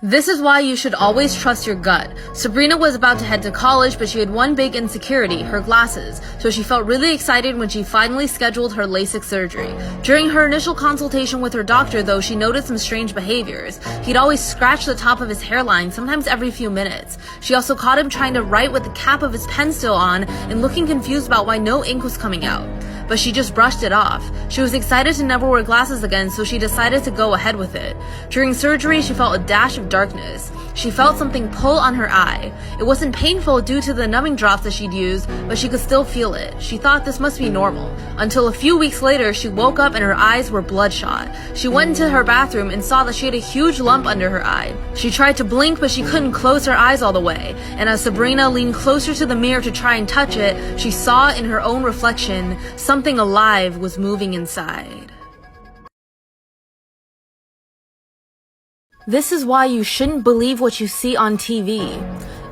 This is why you should always trust your gut. Sabrina was about to head to college, but she had one big insecurity, her glasses. So she felt really excited when she finally scheduled her LASIK surgery. During her initial consultation with her doctor, though, she noticed some strange behaviors. He'd always scratch the top of his hairline, sometimes every few minutes. She also caught him trying to write with the cap of his pen still on and looking confused about why no ink was coming out. But she just brushed it off. She was excited to never wear glasses again, so she decided to go ahead with it. During surgery, she felt a dash of darkness. She felt something pull on her eye. It wasn't painful due to the numbing drops that she'd used, but she could still feel it. She thought this must be normal. Until a few weeks later, she woke up and her eyes were bloodshot. She went into her bathroom and saw that she had a huge lump under her eye. She tried to blink, but she couldn't close her eyes all the way. And as Sabrina leaned closer to the mirror to try and touch it, she saw in her own reflection something alive was moving inside. This is why you shouldn't believe what you see on TV.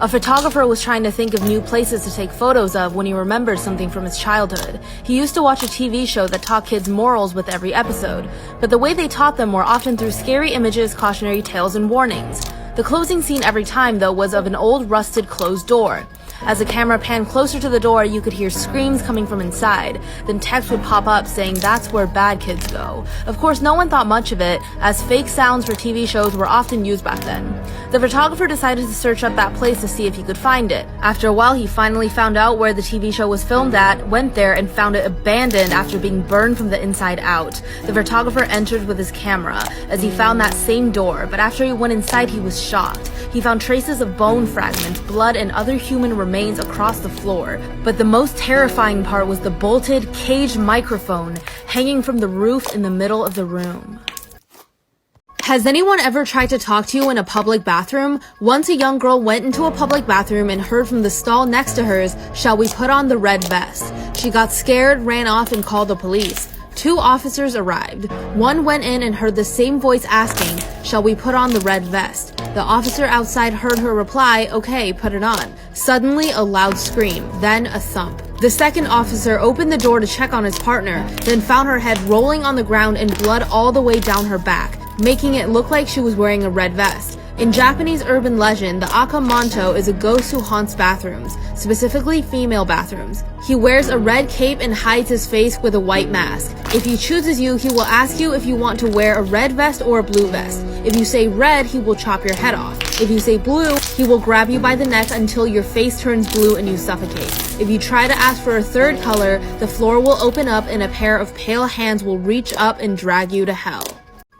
A photographer was trying to think of new places to take photos of when he remembered something from his childhood. He used to watch a TV show that taught kids morals with every episode, but the way they taught them were often through scary images, cautionary tales, and warnings. The closing scene every time, though, was of an old rusted closed door. As the camera panned closer to the door, you could hear screams coming from inside. Then text would pop up saying that's where bad kids go. Of course, no one thought much of it, as fake sounds for TV shows were often used back then. The photographer decided to search up that place to see if he could find it. After a while, he finally found out where the TV show was filmed at, went there, and found it abandoned after being burned from the inside out. The photographer entered with his camera, as he found that same door, but after he went inside, he was shocked. He found traces of bone fragments, blood, and other human remains across the floor. But the most terrifying part was the bolted, caged microphone hanging from the roof in the middle of the room. Has anyone ever tried to talk to you in a public bathroom? Once a young girl went into a public bathroom and heard from the stall next to hers, "Shall we put on the red vest?" She got scared, ran off, and called the police. 2 officers arrived. One went in and heard the same voice asking, "Shall we put on the red vest?" The officer outside heard her reply, "Okay, put it on." Suddenly, a loud scream, then a thump. The second officer opened the door to check on his partner, then found her head rolling on the ground and blood all the way down her back, making it look like she was wearing a red vest. In Japanese urban legend, the Akamanto is a ghost who haunts bathrooms, specifically female bathrooms. He wears a red cape and hides his face with a white mask. If he chooses you, he will ask you if you want to wear a red vest or a blue vest. If you say red, he will chop your head off. If you say blue, he will grab you by the neck until your face turns blue and you suffocate. If you try to ask for a third color, the floor will open up and a pair of pale hands will reach up and drag you to hell.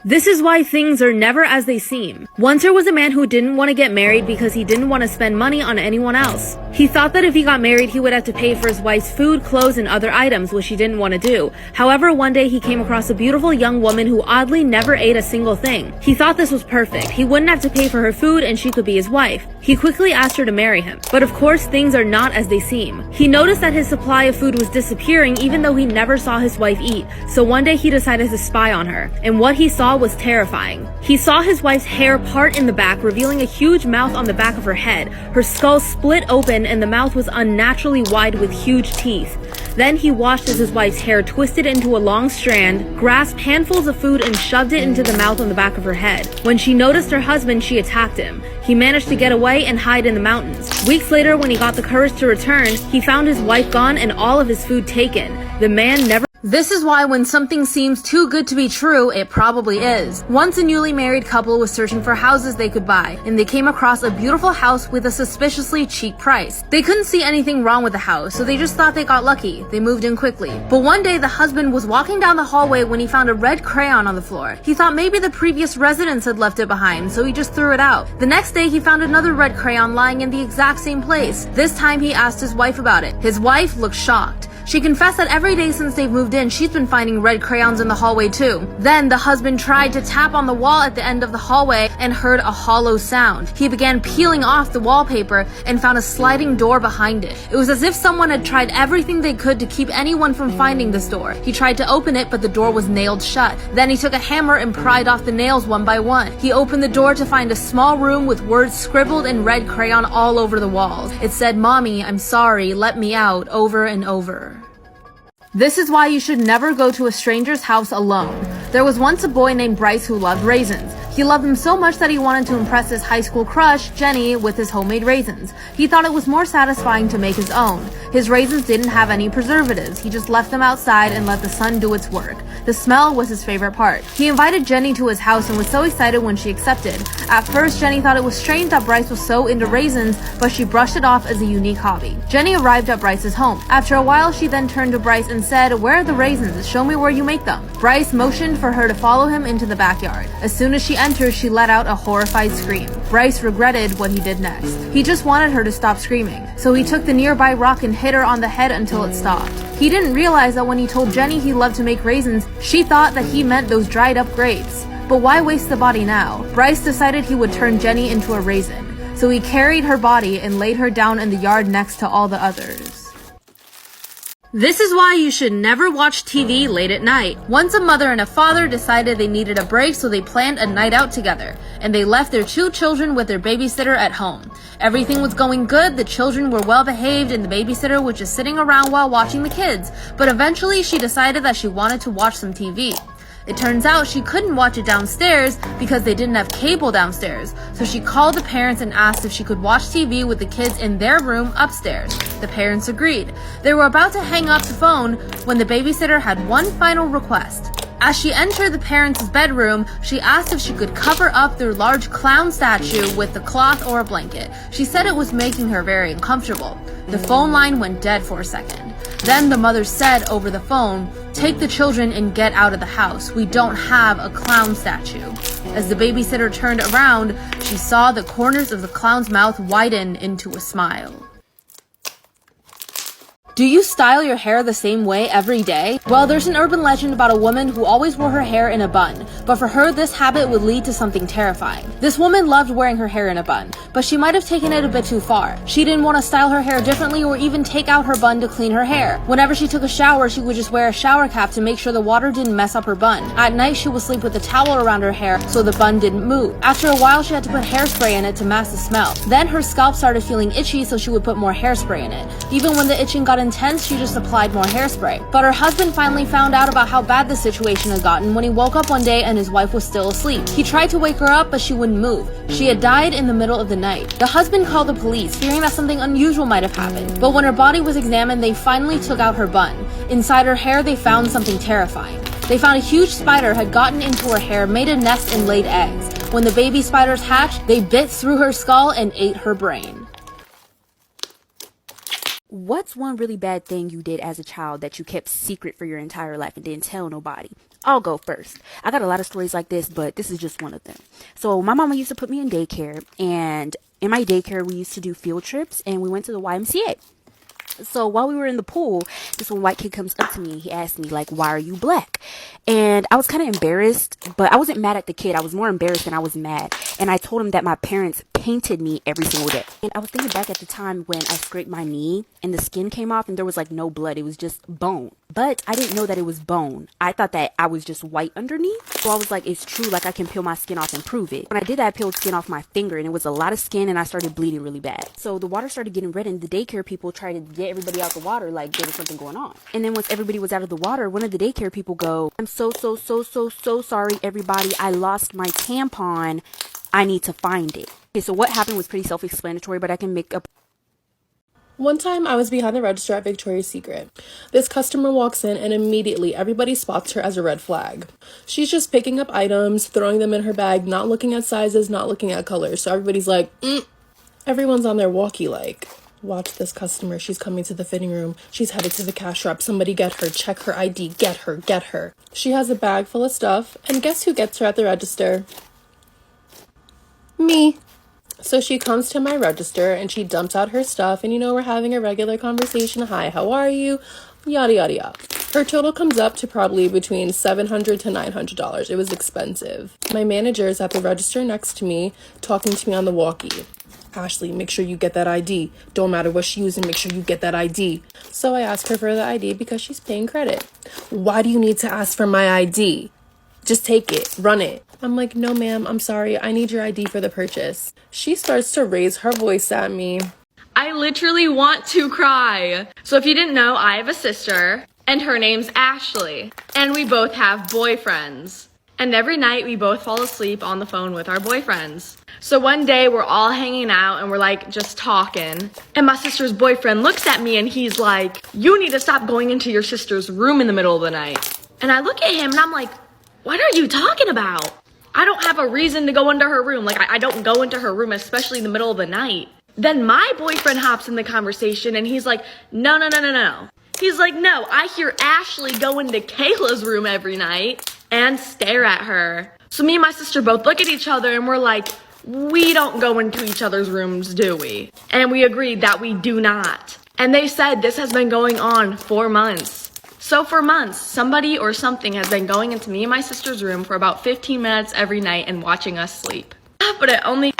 This is why things are never as they seem. Once there was a man who didn't want to get married because he didn't want to spend money on anyone else. He thought that if he got married, he would have to pay for his wife's food, clothes, and other items, which he didn't want to do. However, one day he came across a beautiful young woman who oddly never ate a single thing. He thought this was perfect. He wouldn't have to pay for her food and she could be his wife. He quickly asked her to marry him. But of course, things are not as they seem. He noticed that his supply of food was disappearing even though he never saw his wife eat. So one day he decided to spy on her. And what he saw was terrifying. He saw his wife's hair part in the back, revealing a huge mouth on the back of her head. Her skull split open and the mouth was unnaturally wide with huge teeth. Then he watched as his wife's hair twisted into a long strand, grasped handfuls of food and shoved it into the mouth on the back of her head. When she noticed her husband, she attacked him. He managed to get away and hide in the mountains. Weeks later, when he got the courage to return, he found his wife gone and all of his food taken. The man never. This is why when something seems too good to be true, it probably is. Once a newly married couple was searching for houses they could buy, and they came across a beautiful house with a suspiciously cheap price. They couldn't see anything wrong with the house, so they just thought they got lucky. They moved in quickly. But one day the husband was walking down the hallway when he found a red crayon on the floor. He thought maybe the previous residents had left it behind, so he just threw it out. The next day he found another red crayon lying in the exact same place. This time he asked his wife about it. His wife looked shocked. She confessed that every day since they've moved in, she's been finding red crayons in the hallway too. Then the husband tried to tap on the wall at the end of the hallway and heard a hollow sound. He began peeling off the wallpaper and found a sliding door behind it. It was as if someone had tried everything they could to keep anyone from finding this door. He tried to open it, but the door was nailed shut. Then he took a hammer and pried off the nails one by one. He opened the door to find a small room with words scribbled in red crayon all over the walls. It said, "Mommy, I'm sorry, let me out," over and over. This is why you should never go to a stranger's house alone. There was once a boy named Bryce who loved raisins. He loved them so much that he wanted to impress his high school crush, Jenny, with his homemade raisins. He thought it was more satisfying to make his own. His raisins didn't have any preservatives. He just left them outside and let the sun do its work. The smell was his favorite part. He invited Jenny to his house and was so excited when she accepted. At first, Jenny thought it was strange that Bryce was so into raisins, but she brushed it off as a unique hobby. Jenny arrived at Bryce's home. After a while, she then turned to Bryce and said, "Where are the raisins? Show me where you make them." Bryce motioned for her to follow him into the backyard. As soon as she entered, she let out a horrified scream. Bryce regretted what he did next. He just wanted her to stop screaming, so he took the nearby rock and hit her on the head until it stopped. He didn't realize that when he told Jenny he loved to make raisins, she thought that he meant those dried up grapes. But why waste the body now? Bryce decided he would turn Jenny into a raisin. So he carried her body and laid her down in the yard next to all the others. This is why you should never watch TV late at night. Once a mother and a father decided they needed a break, so they planned a night out together, and they left their 2 children with their babysitter at home. Everything was going good, the children were well behaved, and the babysitter was just sitting around while watching the kids, but eventually she decided that she wanted to watch some TV. It turns out she couldn't watch it downstairs because they didn't have cable downstairs, so she called the parents and asked if she could watch TV with the kids in their room upstairs. The parents agreed. They were about to hang up the phone when the babysitter had one final request. As she entered the parents' bedroom, she asked if she could cover up their large clown statue with a cloth or a blanket. She said it was making her very uncomfortable. The phone line went dead for a second. Then the mother said over the phone, "Take the children and get out of the house. We don't have a clown statue." As the babysitter turned around, she saw the corners of the clown's mouth widen into a smile. Do you style your hair the same way every day? Well, there's an urban legend about a woman who always wore her hair in a bun, but for her, this habit would lead to something terrifying. This woman loved wearing her hair in a bun, but she might have taken it a bit too far. She didn't want to style her hair differently or even take out her bun to clean her hair. Whenever she took a shower, she would just wear a shower cap to make sure the water didn't mess up her bun. At night, she would sleep with a towel around her hair so the bun didn't move. After a while, she had to put hairspray in it to mask the smell. Then her scalp started feeling itchy, so she would put more hairspray in it. Even when the itching got intense, she just applied more hairspray. But her husband finally found out about how bad the situation had gotten when he woke up one day and his wife was still asleep. He tried to wake her up, but she wouldn't move. She had died in the middle of the night. The husband called the police, fearing that something unusual might have happened. But when her body was examined, they finally took out her bun. Inside her hair, they found something terrifying. They found a huge spider had gotten into her hair, made a nest, and laid eggs. When the baby spiders hatched, they bit through her skull and ate her brain. What's one really bad thing you did as a child that you kept secret for your entire life and didn't tell nobody? I'll go first. I got a lot of stories like this, but this is just one of them. So my mama used to put me in daycare, and in my daycare, we used to do field trips, and we went to the YMCA. So while we were in the pool, this one white kid comes up to me. He asked me, like, "Why are you black?" And I was kind of embarrassed, but I wasn't mad at the kid. I was more embarrassed than I was mad. And I told him that my parents painted me every single day. And I was thinking back at the time when I scraped my knee and the skin came off and there was like no blood. It was just bone. But I didn't know that it was bone. I thought that I was just white underneath. So I was like, it's true, like I can peel my skin off and prove it. When I did that, I peeled skin off my finger and it was a lot of skin and I started bleeding really bad. So the water started getting red and the daycare people tried to get everybody out the water like there was something going on. And then once everybody was out of the water, one of the daycare people go, "I'm so sorry, everybody. I lost my tampon. I need to find it." Okay, so what happened was pretty self-explanatory, but I can make up. One time I was behind the register at Victoria's Secret. This customer walks in and immediately everybody spots her as a red flag. She's just picking up items, throwing them in her bag, not looking at sizes, not looking at colors. So everybody's like, Everyone's on their walkie like, "Watch this customer. She's coming to the fitting room. She's headed to the cash wrap. Somebody get her. Check her ID. Get her. She has a bag full of stuff. And guess who gets her at the register? Me. So she comes to my register and she dumps out her stuff and we're having a regular conversation. "Hi, how are you?" Yada, yada, yada. Her total comes up to probably between $700 to $900. It was expensive. My manager is at the register next to me talking to me on the walkie. "Ashley, make sure you get that ID. Don't matter what she's using, make sure you get that ID." So I ask her for the ID because she's paying credit. "Why do you need to ask for my ID? Just take it, run it." I'm like, "No, ma'am, I'm sorry. I need your ID for the purchase." She starts to raise her voice at me. I literally want to cry. So if you didn't know, I have a sister and her name's Ashley and we both have boyfriends. And every night we both fall asleep on the phone with our boyfriends. So one day we're all hanging out and we're like just talking. And my sister's boyfriend looks at me and he's like, "You need to stop going into your sister's room in the middle of the night." And I look at him and I'm like, "What are you talking about? I don't have a reason to go into her room. Like, I don't go into her room, especially in the middle of the night." Then my boyfriend hops in the conversation and he's like, "No, no, no, no, no." He's like, "No, I hear Ashley go into Kayla's room every night and stare at her." So me and my sister both look at each other and we're like, "We don't go into each other's rooms, do we?" And we agreed that we do not. And they said this has been going on for months. So for months, somebody or something has been going into me and my sister's room for about 15 minutes every night and watching us sleep. But it only